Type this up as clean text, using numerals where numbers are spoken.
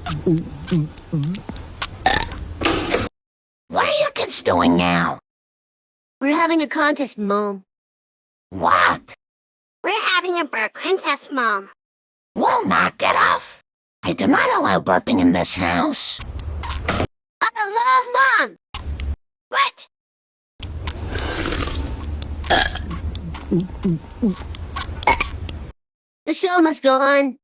What are you kids doing now? We're having a contest, Mom. What? We're having a burp contest, Mom. Will not get off. I do not allow burping in this house. I love Mom. What? The show must go on.